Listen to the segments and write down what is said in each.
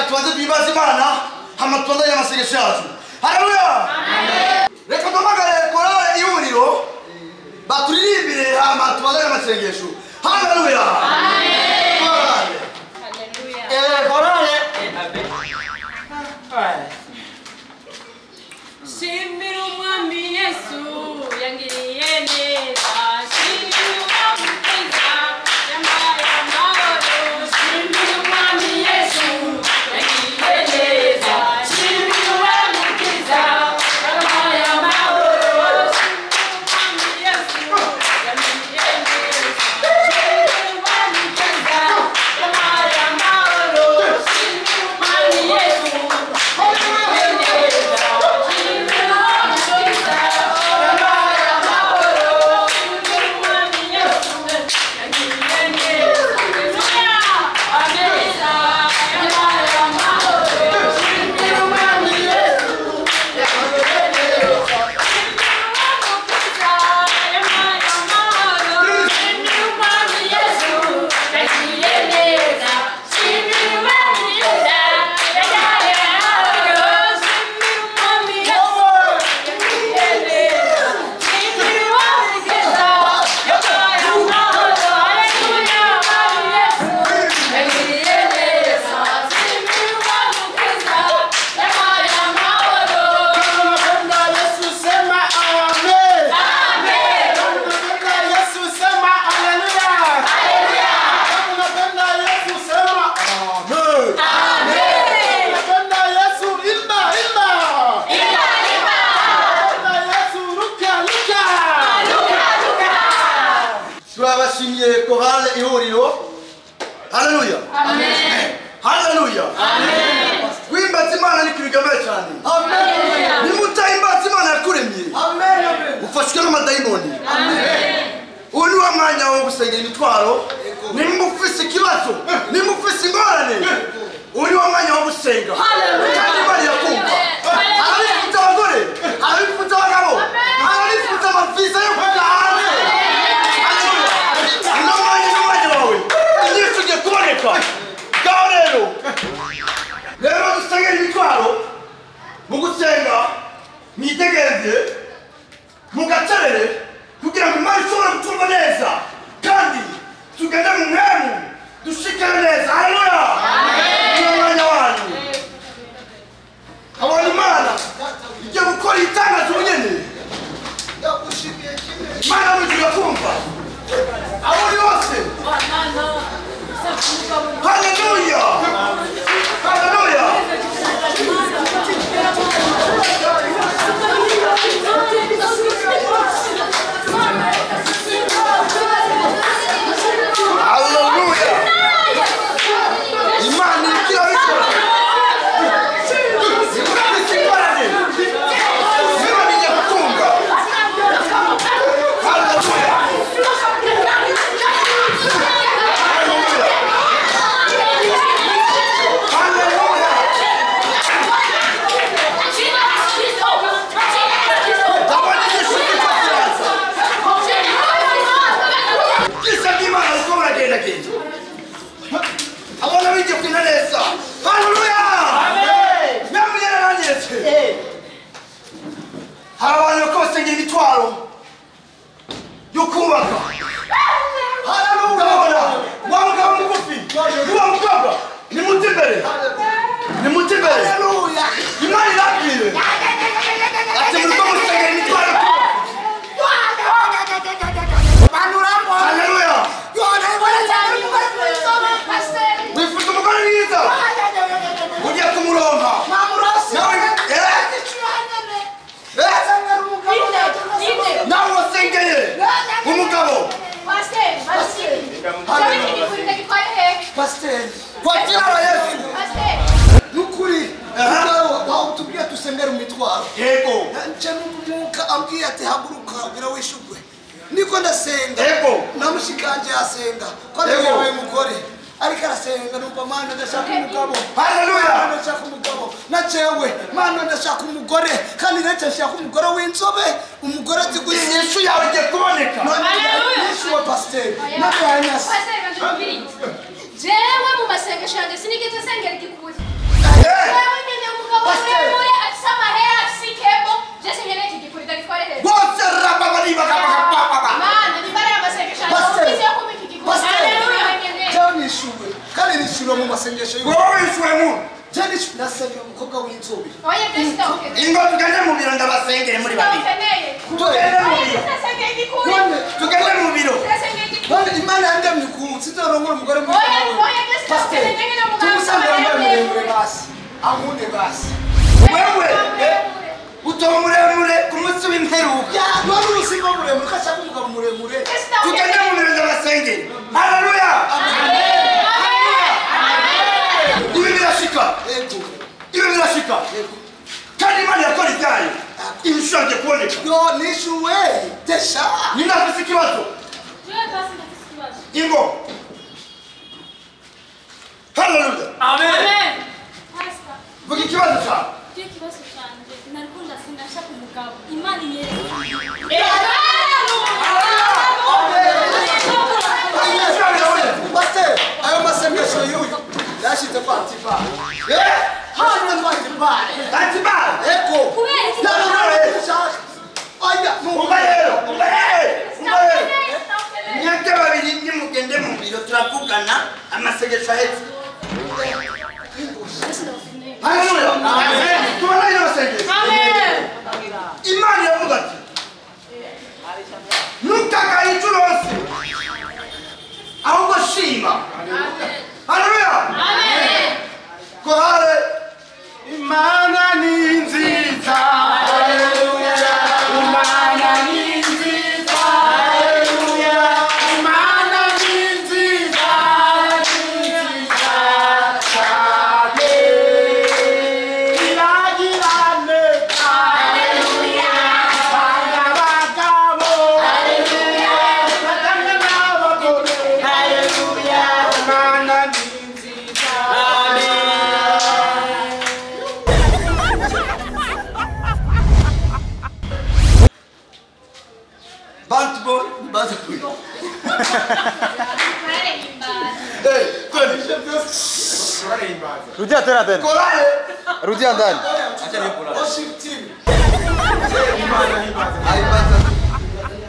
tuanze bibaza Imana hama tuanze amasengesho yacu. Haleluya. Amen. Reka tumagare korale ihuriro baturirimbire hama tuanze amasengesho. Haleluya. Amen. Haleluya. Korale. Amen. Shimira umwami Yesu yangiriye neza. Shimira umukiza yambaye amahoro. Shimira umwami Yesu yangiriye neza. Shimira umukiza yambaye amahoro. Shimira umwami Yesu yangiriye neza. Shimira umukiza yambaye amahoro. Shimira umwami Yesu yangiriye neza. Korale ihuriro. Haleluya. Amen. Haleluya. Amen. Wimba Imana ni kibigamye cyane. Amen. Nimutayimba Imana yakuremye. Amen. Ufashwe n'amadayimoni. Amen. Uri wa mwanya wo gusengera imitwaro. Nimufise ikibazo, nimufise ingorane. Uri wa mwanya wo gusenga. Haleluya. Kandi Imana yakumva. Haleluya. Abagore, haleluya abagabo. Haleluya amavisa yo kujya hanze. Rero dusengera imitwaro mu gusenga mwitegereze mugacerere kugira ngo Imana ishobore gutumva neza kandi tugende mu mwemu dushikare neza. Haleluya. Amen. Umwanya wanyu abona Imana igiye gukora itangazo nyene yagushimiye kimwe Imana mugiye kumva abo yose. Haleluya. Haleluya. Haleluya. Imani ikiwa bikora. Imani ya kutunga. Haleluya. Abona bijye kwina neza. Haleluya. Amen. Nyamira nanyetse. Harabantu ko basengera imitwaro yo kubaka. Haleluya. Wamugabo mugufi. Uwa mugabo. Ni mutibere. Ni mutibere. Haleluya. Imana irabwire. Ati muriko musengera imitwaro. Haleluya. Wifuza umugore mwiza ugiye kumuronka nawe wasengeye umugabo kwa jina la Yesu nukuri tubwiye dusengera imitwaro. Yego nce n'umwuka ambwiye ati haguruka ugira wishugwe niko ndasenga. Yego namushikanje asenga ko yabaye umugore ariko arasenga numva Mana ndashaka umugabo. Haleluya. Ndashaka umugabo nacewe Mana ndashaka umugore kandi rece ndashaka umugore w'inzobe umugore ziguye Yesu yawe igiye kuboneka. Haleluya. Yesu wa pastor nakanyasa. Pastor jewe mu masengesho yanjye sinigeze sengera igikuri. no mu masengesho wowe wishuwe mu jani nasabye umukobwa w'inzobe Oya Kristo. ingo tugende mu biro ndabasengere muri babiri tugende mu biro tugende mu biro Bwana Imana yandemye ku sinzarongora umugore mu pastor tumusanga muremure basi amunde basi wewe utoba muremure ku munsi w'imperuka ya none urusingo muremure kashaka umugabo muremure tugende mu biro ndabasengere haleluya ibi birashika ibi birashika kandi Imana yakora ibyayo ibishobora kuboneka yo nishuwe tesha ninafise ikibazo ingo haleluya Amen. vuga ikibazo cyawe pastor ayo masengesho yuyu yashize kwa Antipa hano kwa Antipa eko nyake babiri nimugende mu biro turavugana amasengesho ahetse haleluya tubona ino masengesho Imana iravuga ati ntukagaye icurose ahubwo shima haleluya kohare Imana ni nziza haleluya Imana ni nziza haleluya Imana ni nziza cyane iragirane haleluya abagabo haleluya batanga n'abagore haleluya Imana ni nziza Bant boy, bant boy. Rudia tena tena. Korale. Rudia ndani. worship team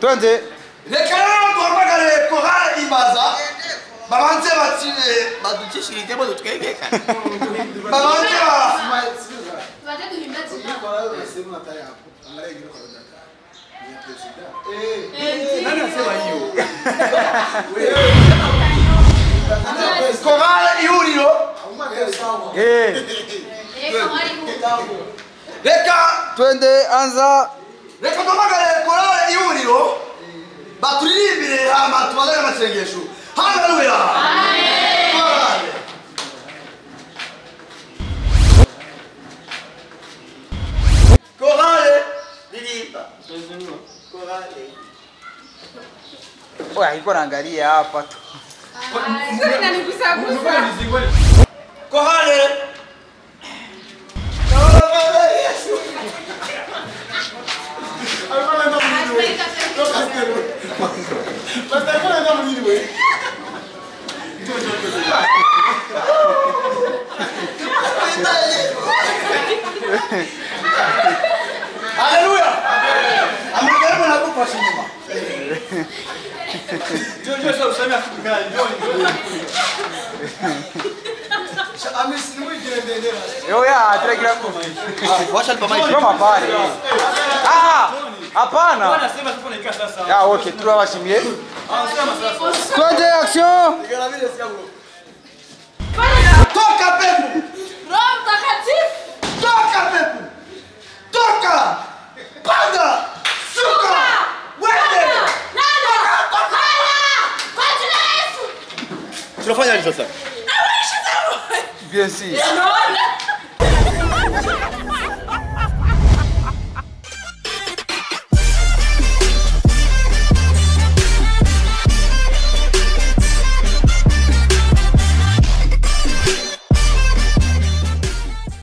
Twende. Reka rero duhamagare korale imbaza babanze bati badukishirije bo twegeka babanze nani anasema hiyo korale ihuriro reka Twende anza. reka duhamagare korale ihuriro baturirimbire hama tubazane amasengesho haleluya korale korale ririmba korale Oya, alikuwa anaangalia hapa tu. kohale haleluya amagarimu nagufasha inyuma amisi nimwigendendera Oya, trekira kwa. washa pamaji Kama pale. Ah, hapana. Ya, okay, turabashimiye. Twende action. toka pepo Roho Mtakatifu. toka pepo toka panda suka wende tunafanya nini sasa Bien si. Naona